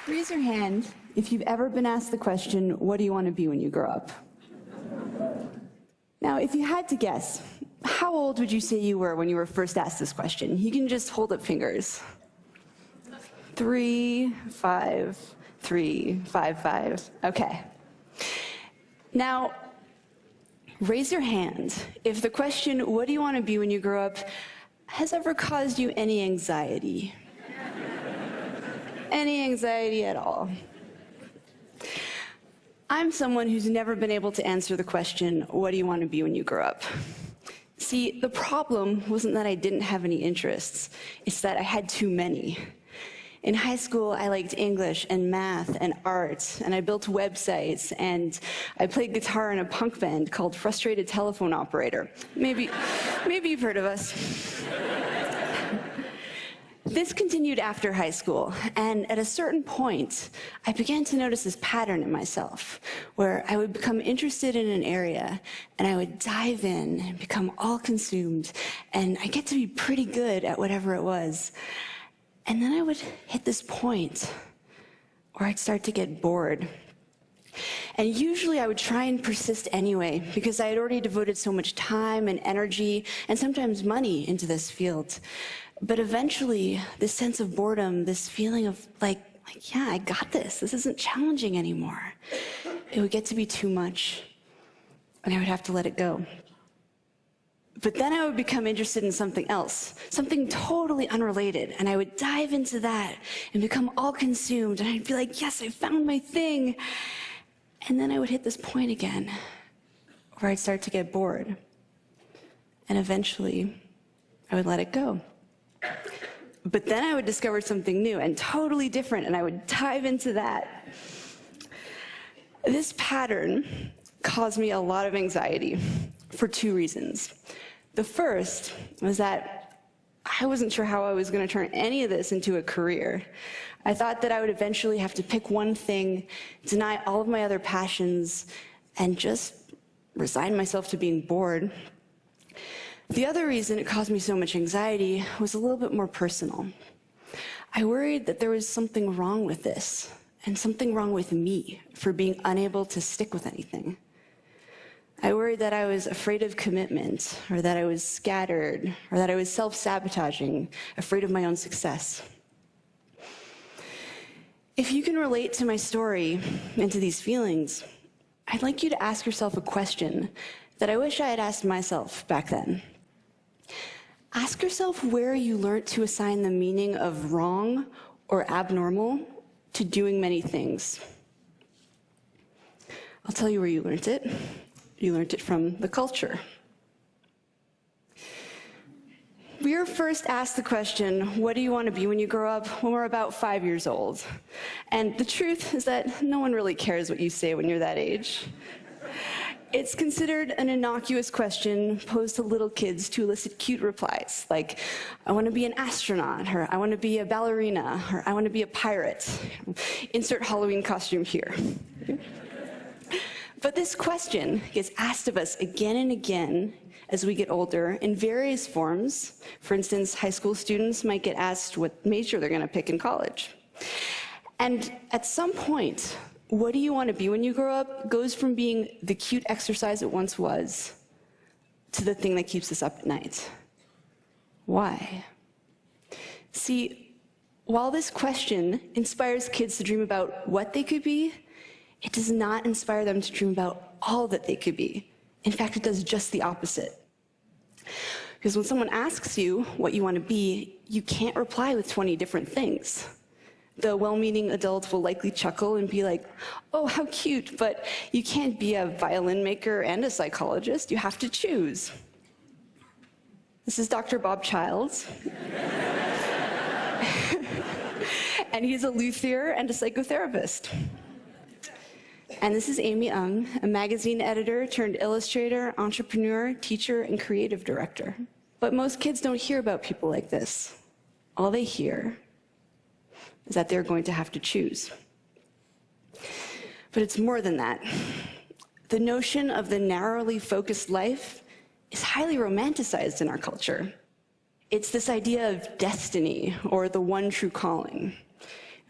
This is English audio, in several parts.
Raise your hand if you've ever been asked the question, what do you want to be when you grow up? Now, if you had to guess, how old would you say you were when you were first asked this question? You can just hold up fingers. 3, 5, 3, 5, 5. Okay. Now, raise your hand if the question, what do you want to be when you grow up, has ever caused you any anxiety. Any anxiety at all. I'm someone who's never been able to answer the question, what do you want to be when you grow up? See, the problem wasn't that I didn't have any interests, it's that I had too many. In high school, I liked English and math and art, and I built websites, and I played guitar in a punk band called Frustrated Telephone Operator. Maybe you've heard of us. This continued after high school, and at a certain point, I began to notice this pattern in myself, where I would become interested in an area, and I would dive in and become all consumed, and I'd get to be pretty good at whatever it was. And then I would hit this point where I'd start to get bored. And usually I would try and persist anyway, because I had already devoted so much time and energy, and sometimes money, into this field. But eventually, this sense of boredom, this feeling of like, yeah, I got this. This isn't challenging anymore. It would get to be too much, and I would have to let it go. But then I would become interested in something else, something totally unrelated, and I would dive into that and become all consumed, and I'd be like, yes, I found my thing. And then I would hit this point again, where I'd start to get bored. And eventually, I would let it go. But then I would discover something new and totally different, and I would dive into that. This pattern caused me a lot of anxiety for 2 reasons. The first was that I wasn't sure how I was going to turn any of this into a career. I thought that I would eventually have to pick one thing, deny all of my other passions, and just resign myself to being bored. The other reason it caused me so much anxiety was a little bit more personal. I worried that there was something wrong with this, and something wrong with me for being unable to stick with anything. I worried that I was afraid of commitment, or that I was scattered, or that I was self-sabotaging, afraid of my own success. If you can relate to my story and to these feelings, I'd like you to ask yourself a question that I wish I had asked myself back then. Ask yourself where you learned to assign the meaning of wrong or abnormal to doing many things. I'll tell you where you learned it. You learned it from the culture. We were first asked the question, what do you want to be when you grow up, when we're about 5 years old. And the truth is that no one really cares what you say when you're that age. It's considered an innocuous question posed to little kids to elicit cute replies, like, I want to be an astronaut, or I want to be a ballerina, or I want to be a pirate. Insert Halloween costume here. But this question gets asked of us again and again as we get older in various forms. For instance, high school students might get asked what major they're going to pick in college. And at some point, what do you want to be when you grow up goes from being the cute exercise it once was to the thing that keeps us up at night. Why? See, while this question inspires kids to dream about what they could be, it does not inspire them to dream about all that they could be. In fact, it does just the opposite. Because when someone asks you what you want to be, you can't reply with 20 different things. The well-meaning adult will likely chuckle and be like, oh, how cute, but you can't be a violin maker and a psychologist. You have to choose. This is Dr. Bob Childs. And he's a luthier and a psychotherapist. And this is Amy Ung, a magazine editor turned illustrator, entrepreneur, teacher, and creative director. But most kids don't hear about people like this. All they hear is that they're going to have to choose. But it's more than that. The notion of the narrowly focused life is highly romanticized in our culture. It's this idea of destiny, or the one true calling.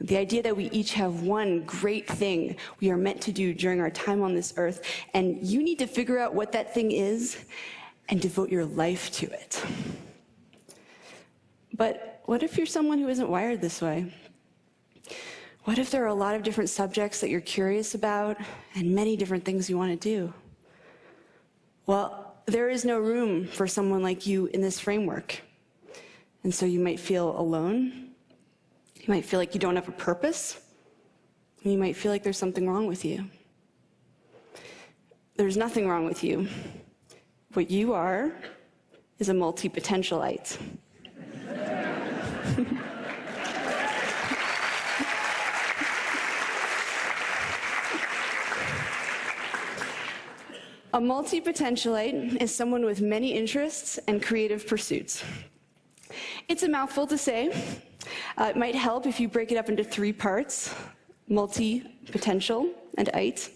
The idea that we each have one great thing we are meant to do during our time on this earth, and you need to figure out what that thing is and devote your life to it. But what if you're someone who isn't wired this way? What if there are a lot of different subjects that you're curious about and many different things you want to do? Well, there is no room for someone like you in this framework. And so you might feel alone. You might feel like you don't have a purpose. And you might feel like there's something wrong with you. There's nothing wrong with you. What you are is a multi-potentialite. A multi-potentialite is someone with many interests and creative pursuits. It's a mouthful to say. It might help if you break it up into 3 parts: multi-potential and ite.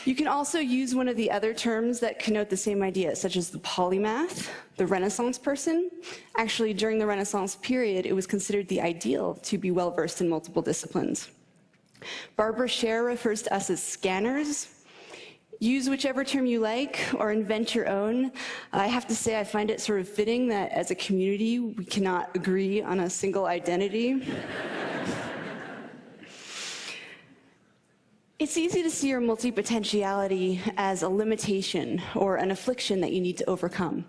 You can also use one of the other terms that connote the same idea, such as the polymath, the Renaissance person. Actually, during the Renaissance period, it was considered the ideal to be well-versed in multiple disciplines. Barbara Scher refers to us as scanners. Use whichever term you like or invent your own. I have to say I find it sort of fitting that as a community we cannot agree on a single identity. It's easy to see your multipotentiality as a limitation or an affliction that you need to overcome.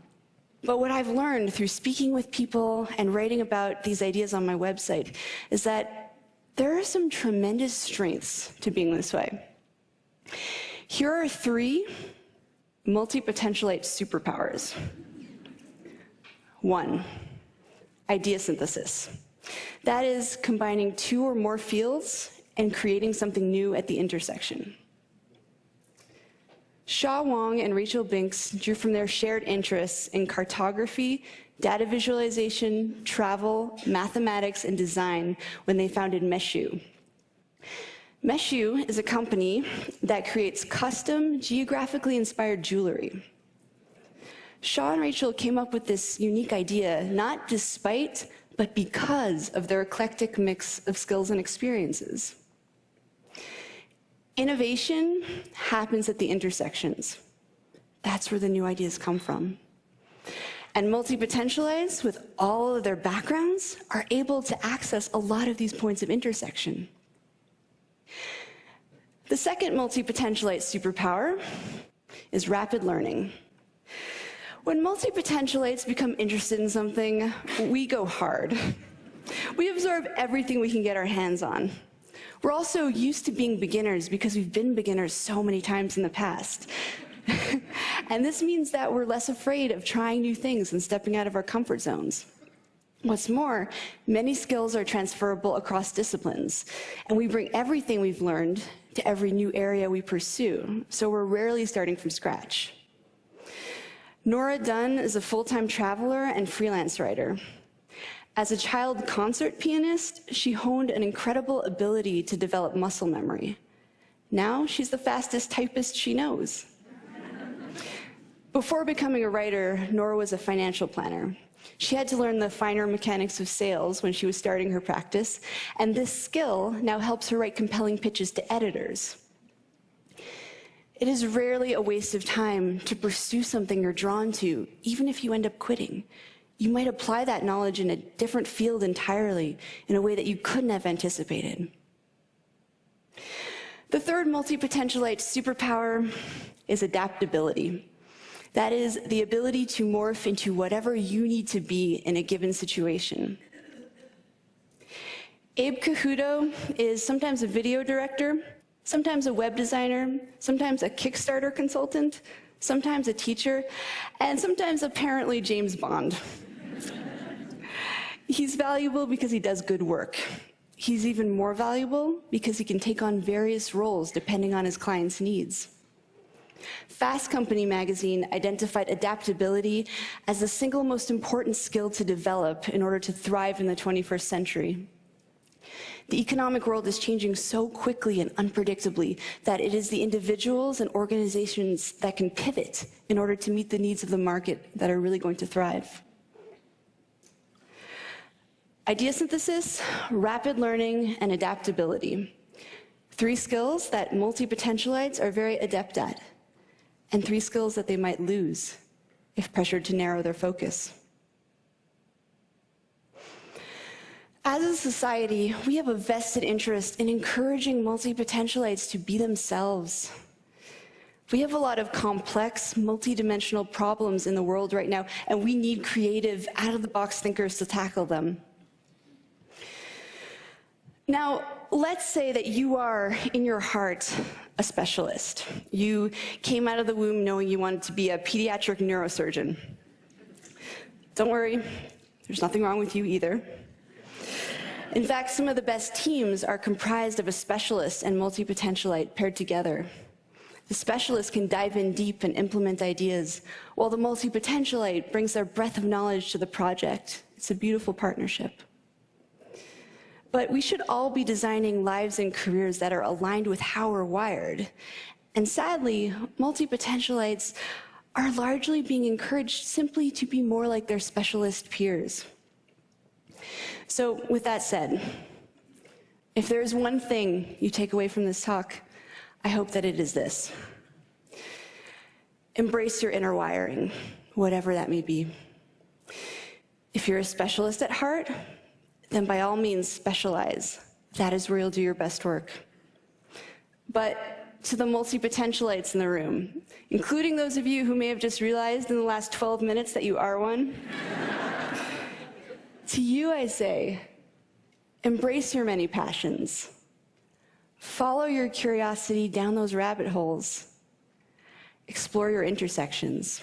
But what I've learned through speaking with people and writing about these ideas on my website is that there are some tremendous strengths to being this way. Here are 3 multi-potentialite superpowers. 1, idea synthesis. That is combining 2 or more fields and creating something new at the intersection. Shaw Wong and Rachel Binks drew from their shared interests in cartography, data visualization, travel, mathematics, and design when they founded Meshu. Meshu is a company that creates custom, geographically inspired jewelry. Shaw and Rachel came up with this unique idea not despite, but because of their eclectic mix of skills and experiences. Innovation happens at the intersections. That's where the new ideas come from. And multi-potentialites, with all of their backgrounds, are able to access a lot of these points of intersection. The second multi-potentialite superpower is rapid learning. When multi-potentialites become interested in something, we go hard. We absorb everything we can get our hands on. We're also used to being beginners because we've been beginners so many times in the past. And this means that we're less afraid of trying new things and stepping out of our comfort zones. What's more, many skills are transferable across disciplines, and we bring everything we've learned to every new area we pursue, so we're rarely starting from scratch. Nora Dunn is a full-time traveler and freelance writer. As a child concert pianist, she honed an incredible ability to develop muscle memory. Now she's the fastest typist she knows. Before becoming a writer, Nora was a financial planner. She had to learn the finer mechanics of sales when she was starting her practice, and this skill now helps her write compelling pitches to editors. It is rarely a waste of time to pursue something you're drawn to, even if you end up quitting. You might apply that knowledge in a different field entirely, in a way that you couldn't have anticipated. The third multi-potentialite superpower is adaptability. That is the ability to morph into whatever you need to be in a given situation. Abe Cajudo is sometimes a video director, sometimes a web designer, sometimes a Kickstarter consultant, sometimes a teacher, and sometimes apparently James Bond. He's valuable because he does good work. He's even more valuable because he can take on various roles depending on his client's needs. Fast Company magazine identified adaptability as the single most important skill to develop in order to thrive in the 21st century. The economic world is changing so quickly and unpredictably that it is the individuals and organizations that can pivot in order to meet the needs of the market that are really going to thrive. Idea synthesis, rapid learning, and adaptability. 3 skills that multi-potentialites are very adept at, and 3 skills that they might lose if pressured to narrow their focus. As a society, we have a vested interest in encouraging multi-potentialites to be themselves. We have a lot of complex, multidimensional problems in the world right now, and we need creative, out-of-the-box thinkers to tackle them. Now, let's say that you are, in your heart, a specialist. You came out of the womb knowing you wanted to be a pediatric neurosurgeon. Don't worry, there's nothing wrong with you either. In fact, some of the best teams are comprised of a specialist and multi-potentialite paired together. The specialist can dive in deep and implement ideas, while the multi-potentialite brings their breadth of knowledge to the project. It's a beautiful partnership. But we should all be designing lives and careers that are aligned with how we're wired. And sadly, multi-potentialites are largely being encouraged simply to be more like their specialist peers. So with that said, if there's one thing you take away from this talk, I hope that it is this. Embrace your inner wiring, whatever that may be. If you're a specialist at heart, then by all means specialize. That is where you'll do your best work. But to the multi-potentialites in the room, including those of you who may have just realized in the last 12 minutes that you are one, to you I say, embrace your many passions. Follow your curiosity down those rabbit holes. Explore your intersections.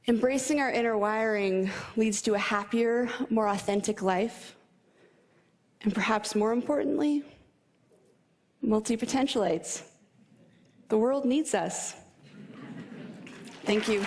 Embracing our inner wiring leads to a happier, more authentic life. And perhaps more importantly, multi-potentialites. The world needs us. Thank you.